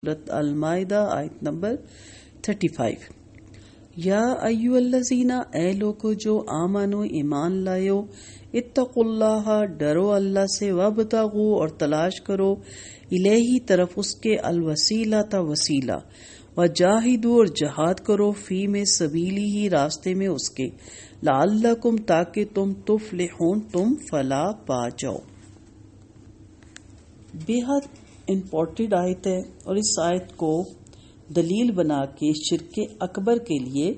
سورۃ المائدہ آیت نمبر 35۔ یا ایھا الذین، اے لوگو جو آمنو ایمان لائو، اتقوا اللہ، ڈرو اللہ سے، وابتغوا اور تلاش کرو، الیہ طرف اس کے، الوسیلۃ وسیلہ، وجاہدوا اور جہاد کرو، فی میں سبیلہ راستے میں اس کے، لعلکم تاکہ تم تفلحون تم فلاح پا جاؤ۔ بے حد امپورٹنٹ آیت ہے، اور اس آیت کو دلیل بنا کے شرک اکبر کے لیے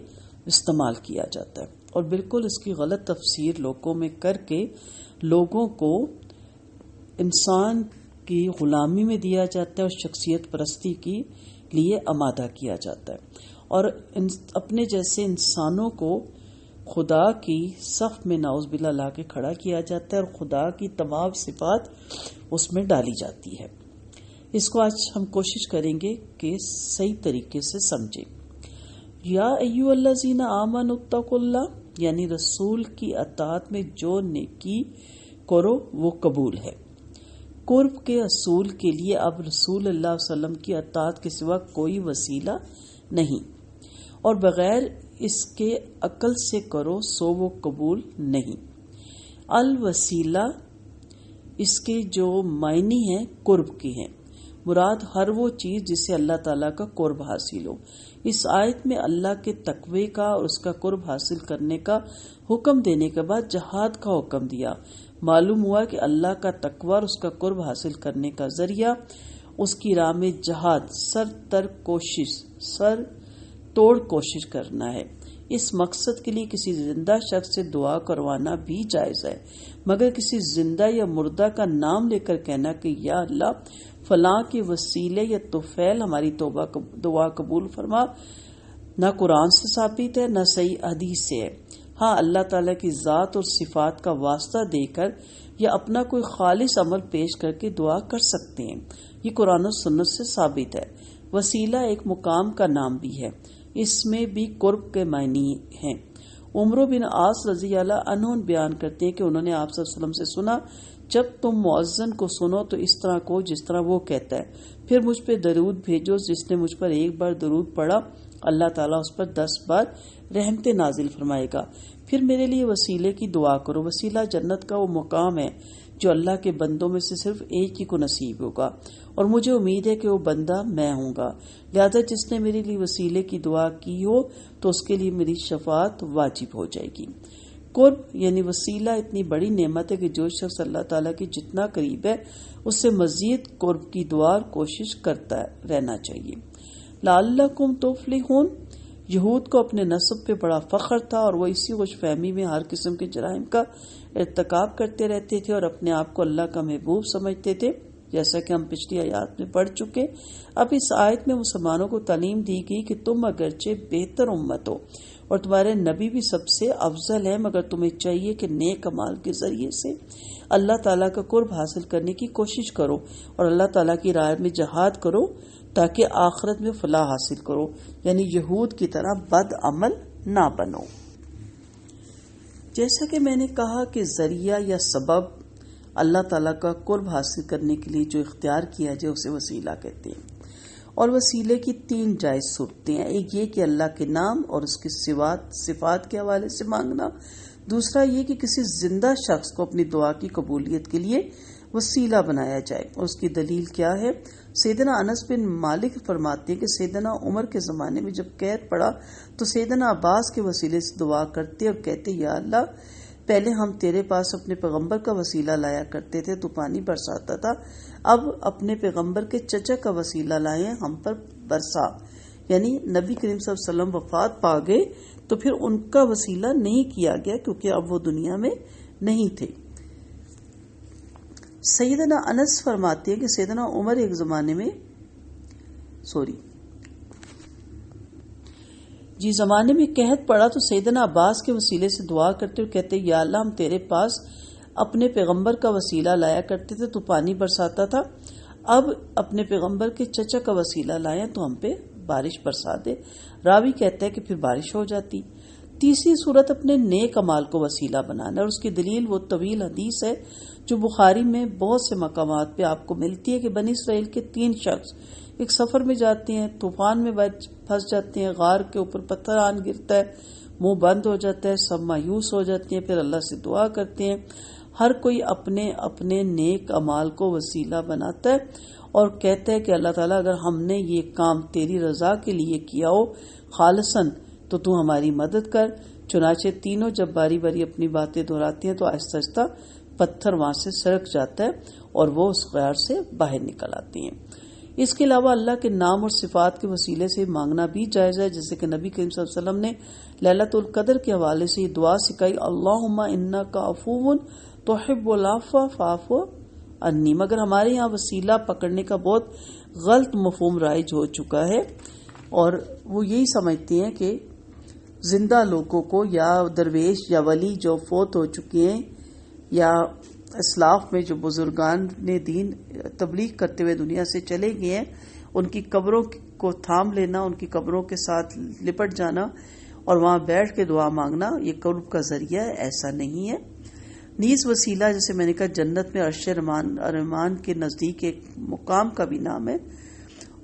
استعمال کیا جاتا ہے، اور بالکل اس کی غلط تفسیر لوگوں میں کر کے لوگوں کو انسان کی غلامی میں دیا جاتا ہے اور شخصیت پرستی کے لیے آمادہ کیا جاتا ہے، اور اپنے جیسے انسانوں کو خدا کی صف میں نعوذ باللہ لا کے کھڑا کیا جاتا ہے، اور خدا کی تمام صفات اس میں ڈالی جاتی ہے۔ اس کو آج ہم کوشش کریں گے کہ صحیح طریقے سے سمجھیں۔ یا ایھا الذین آمنوا اتقوا اللہ، یعنی رسول کی اطاعت میں جو نیکی کرو وہ قبول ہے۔ قرب کے اصول کے لیے اب رسول اللہ صلی اللہ علیہ وسلم کی اطاعت کے سوا کوئی وسیلہ نہیں، اور بغیر اس کے عقل سے کرو سو وہ قبول نہیں۔ الوسیلہ، اس کے جو معنی ہیں قرب کے ہیں، مراد ہر وہ چیز جس سے اللہ تعالیٰ کا قرب حاصل ہو۔ اس آیت میں اللہ کے تقوی کا اور اس کا قرب حاصل کرنے کا حکم دینے کے بعد جہاد کا حکم دیا۔ معلوم ہوا کہ اللہ کا تقوی اور اس کا قرب حاصل کرنے کا ذریعہ اس کی راہ میں جہاد، سر توڑ کوشش کرنا ہے۔ اس مقصد کے لیے کسی زندہ شخص سے دعا کروانا بھی جائز ہے، مگر کسی زندہ یا مردہ کا نام لے کر کہنا کہ یا اللہ فلاں کے وسیلے یا طفیل ہماری دعا قبول فرما، نہ قرآن سے ثابت ہے نہ صحیح حدیث سے ہے۔ ہاں، اللہ تعالیٰ کی ذات اور صفات کا واسطہ دے کر یا اپنا کوئی خالص عمل پیش کر کے دعا کر سکتے ہیں، یہ قرآن و سنت سے ثابت ہے۔ وسیلہ ایک مقام کا نام بھی ہے، اس میں بھی قرب کے معنی ہیں۔ عمرو بن عاص رضی اللہ عنہ بیان کرتے ہیں کہ انہوں نے آپ صلی اللہ علیہ وسلم سے سنا، جب تم مؤذن کو سنو تو اس طرح کو جس طرح وہ کہتا ہے، پھر مجھ پہ درود بھیجو، جس نے مجھ پر ایک بار درود پڑھا اللہ تعالیٰ اس پر 10 بار رحمتیں نازل فرمائے گا۔ پھر میرے لیے وسیلے کی دعا کرو۔ وسیلہ جنت کا وہ مقام ہے جو اللہ کے بندوں میں سے صرف ایک ہی کو نصیب ہوگا، اور مجھے امید ہے کہ وہ بندہ میں ہوں گا، لہذا جس نے میرے لیے وسیلے کی دعا کی ہو تو اس کے لیے میری شفاعت واجب ہو جائے گی۔ قرب یعنی وسیلہ اتنی بڑی نعمت ہے کہ جو شخص اللہ تعالیٰ کے جتنا قریب ہے اس سے مزید قرب کی دعا اور کوشش کرتا رہنا چاہیے۔ لعلکم تفلحون، یہود کو اپنے نسب پہ بڑا فخر تھا، اور وہ اسی خوش فہمی میں ہر قسم کے جرائم کا ارتکاب کرتے رہتے تھے اور اپنے آپ کو اللہ کا محبوب سمجھتے تھے، جیسا کہ ہم پچھلی آیات میں پڑھ چکے۔ اب اس آیت میں مسلمانوں کو تعلیم دی گئی کہ تم اگرچہ بہتر امت ہو اور تمہارے نبی بھی سب سے افضل ہے، مگر تمہیں چاہیے کہ نیک اعمال کے ذریعے سے اللہ تعالیٰ کا قرب حاصل کرنے کی کوشش کرو اور اللہ تعالیٰ کی راہ میں جہاد کرو تاکہ آخرت میں فلاح حاصل کرو، یعنی یہود کی طرح بد عمل نہ بنو۔ جیسا کہ میں نے کہا کہ ذریعہ یا سبب اللہ تعالیٰ کا قرب حاصل کرنے کے لیے جو اختیار کیا جائے اسے وسیلہ کہتے ہیں، اور وسیلے کی 3 جائز صورتیں ہیں۔ ایک یہ کہ اللہ کے نام اور اس کی صفات کے حوالے سے مانگنا، دوسرا یہ کہ کسی زندہ شخص کو اپنی دعا کی قبولیت کے لیے وسیلہ بنایا جائے، اور اس کی دلیل کیا ہے؟ سیدنا انس بن مالک فرماتے ہیں کہ سیدنا عمر کے زمانے میں جب قحط پڑا تو سیدنا عباس کے وسیلے سے دعا کرتے اور کہتے یا اللہ پہلے ہم تیرے پاس اپنے پیغمبر کا وسیلہ لایا کرتے تھے تو پانی برساتا تھا، اب اپنے پیغمبر کے چچا کا وسیلہ لائے ہم پر برسا، یعنی نبی کریم صلی اللہ علیہ وسلم وفات پا گئے تو پھر ان کا وسیلہ نہیں کیا گیا کیونکہ اب وہ دنیا میں نہیں تھے۔ سیدنا انس فرماتے ہیں کہ سیدنا عمر ایک زمانے میں زمانے میں قحط پڑا تو سیدنا عباس کے وسیلے سے دعا کرتے اور کہتے یا اللہ ہم تیرے پاس اپنے پیغمبر کا وسیلہ لایا کرتے تھے تو پانی برساتا تھا، اب اپنے پیغمبر کے چچا کا وسیلہ لائیں تو ہم پہ بارش برسا دے۔ راوی کہتا ہے کہ پھر بارش ہو جاتی۔ تیسری صورت اپنے نیک اعمال کو وسیلہ بنانا، اور اس کی دلیل وہ طویل حدیث ہے جو بخاری میں بہت سے مقامات پہ آپ کو ملتی ہے کہ بنی اسرائیل کے 3 شخص ایک سفر میں جاتی ہیں، طوفان میں پھنس جاتی ہیں، غار کے اوپر پتھر آن گرتا ہے، منہ بند ہو جاتا ہے، سب مایوس ہو جاتی ہیں، پھر اللہ سے دعا کرتے ہیں۔ ہر کوئی اپنے اپنے نیک اعمال کو وسیلہ بناتا ہے اور کہتا ہے کہ اللہ تعالیٰ اگر ہم نے یہ کام تیری رضا کے لیے کیا ہو خالصاً تو تو ہماری مدد کر۔ چنانچہ تینوں جب باری باری اپنی باتیں دہراتی ہیں تو آہستہ آہستہ پتھر وہاں سے سرک جاتا ہے اور وہ اس غار سے باہر نکل آتی ہیں۔ اس کے علاوہ اللہ کے نام اور صفات کے وسیلے سے مانگنا بھی جائز ہے، جیسے کہ نبی کریم صلی اللہ علیہ وسلم نے لیلۃ القدر کے حوالے سے یہ دعا سکھائی، اللہم انک عفو تحب العفو فاعف عنی۔ مگر ہمارے یہاں وسیلہ پکڑنے کا بہت غلط مفہوم رائج ہو چکا ہے اور وہ یہی سمجھتے ہیں کہ زندہ لوگوں کو یا درویش یا ولی جو فوت ہو چکے ہیں یا اسلاف میں جو بزرگان نے دین تبلیغ کرتے ہوئے دنیا سے چلے گئے ہیں، ان کی قبروں کو تھام لینا، ان کی قبروں کے ساتھ لپٹ جانا اور وہاں بیٹھ کے دعا مانگنا یہ قرب کا ذریعہ ہے، ایسا نہیں ہے۔ نیز وسیلہ جیسے میں نے کہا جنت میں عرش رحمان کے نزدیک ایک مقام کا بھی نام ہے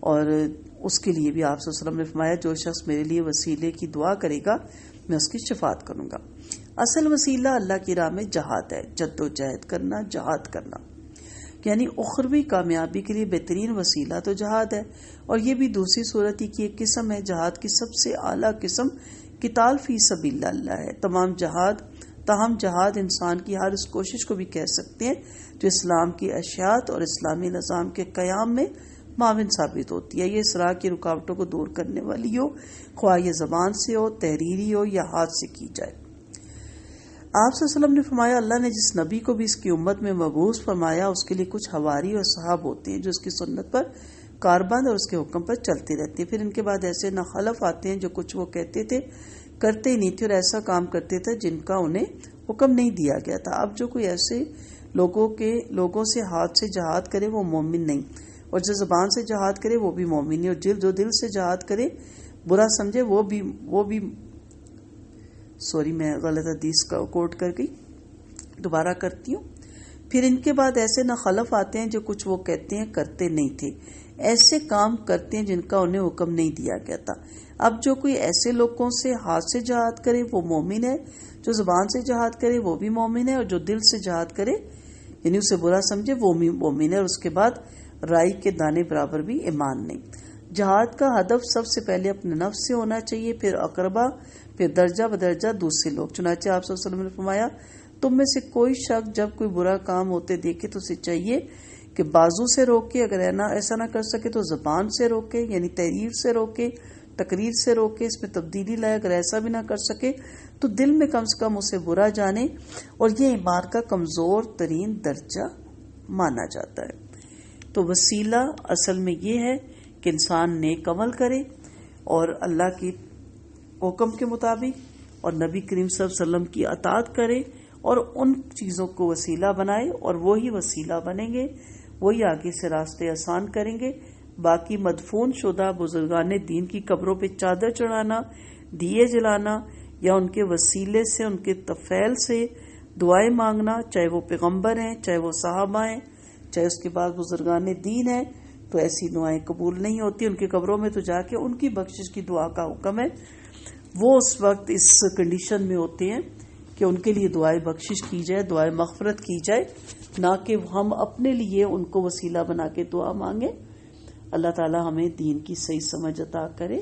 اور اس کے لیے بھی آپ صلی اللہ علیہ وسلم نے فرمایا جو شخص میرے لیے وسیلے کی دعا کرے گا میں اس کی شفاعت کروں گا۔ اصل وسیلہ اللہ کی راہ میں جہاد ہے، جد و جہد کرنا، جہاد کرنا، یعنی اخروی کامیابی کے لیے بہترین وسیلہ تو جہاد ہے، اور یہ بھی دوسری صورت ہی کی ایک قسم ہے۔ جہاد کی سب سے اعلیٰ قسم قتال فی سبیل اللہ ہے۔ تاہم جہاد انسان کی ہر اس کوشش کو بھی کہہ سکتے ہیں جو اسلام کی اشاعت اور اسلامی نظام کے قیام میں معاون ثابت ہوتی ہے۔ یہ اس راہ کی رکاوٹوں کو دور کرنے والی ہو، خواہ یہ زبان سے ہو، تحریری ہو یا ہاتھ سے کی جائے۔ آپ صلی اللہ علیہ وسلم نے فرمایا اللہ نے جس نبی کو بھی اس کی امت میں مبعوث فرمایا اس کے لیے کچھ حواری اور صحاب ہوتے ہیں جو اس کی سنت پر کاربند اور اس کے حکم پر چلتے رہتے ہیں۔ پھر ان کے بعد ایسے ناخلف آتے ہیں جو کچھ وہ کہتے تھے کرتے ہی نہیں تھے اور ایسا کام کرتے تھے جن کا انہیں حکم نہیں دیا گیا تھا۔ اب جو کوئی ایسے لوگوں سے ہاتھ سے جہاد کرے وہ مومن نہیں، اور جو زبان سے جہاد کرے وہ بھی مومن نہیں، اور جو دل سے جہاد کرے برا سمجھے وہ بھی میں غلط حدیث کا کوٹ کر گئی، دوبارہ کرتی ہوں۔ پھر ان کے بعد ایسے ناخلف آتے ہیں جو کچھ وہ کہتے ہیں کرتے نہیں تھے، ایسے کام کرتے ہیں جن کا انہیں حکم نہیں دیا گیا تھا۔ اب جو کوئی ایسے لوگوں سے ہاتھ سے جہاد کرے وہ مومن ہے، جو زبان سے جہاد کرے وہ بھی مومن ہے، اور جو دل سے جہاد کرے یعنی اسے برا سمجھے وہ بھی مومن ہے، اور اس کے بعد رائی کے دانے برابر بھی ایمان نہیں۔ جہاد کا ہدف سب سے پہلے اپنے نفس سے ہونا چاہیے، پھر اقربا، پھر درجہ بدرجہ دوسرے لوگ۔ چنانچہ آپ صلی اللہ علیہ وسلم نے فرمایا تم میں سے کوئی شخص جب کوئی برا کام ہوتے دیکھے تو اسے چاہیے کہ بازو سے روکے، اگر ایسا نہ کر سکے تو زبان سے روکے، یعنی تحریر سے روکے، تقریر سے روکے، اس میں تبدیلی لائے، اگر ایسا بھی نہ کر سکے تو دل میں کم سے کم اسے برا جانے، اور یہ ایمان کا کمزور ترین درجہ مانا جاتا ہے۔ تو وسیلہ اصل میں یہ ہے کہ انسان نیک عمل کرے اور اللہ کی حکم کے مطابق اور نبی کریم صلی اللہ علیہ وسلم کی اطاعت کرے اور ان چیزوں کو وسیلہ بنائے، اور وہی وسیلہ بنیں گے، وہی آگے سے راستے آسان کریں گے۔ باقی مدفون شدہ بزرگان دین کی قبروں پہ چادر چڑھانا، دیے جلانا یا ان کے وسیلے سے، ان کے طفیل سے دعائیں مانگنا، چاہے وہ پیغمبر ہیں، چاہے وہ صحابہ ہیں، چاہے اس کے بعد بزرگان دین ہیں، تو ایسی دعائیں قبول نہیں ہوتی۔ ان کی قبروں میں تو جا کے ان کی بخشش کی دعا کا حکم ہے۔ وہ اس وقت اس کنڈیشن میں ہوتے ہیں کہ ان کے لیے دعائیں بخشش کی جائے، دعائیں مغفرت کی جائے، نہ کہ ہم اپنے لیے ان کو وسیلہ بنا کے دعا مانگیں۔ اللہ تعالی ہمیں دین کی صحیح سمجھ عطا کرے۔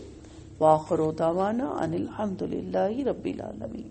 وآخر دعوانا ان الحمد للہ رب العالمین۔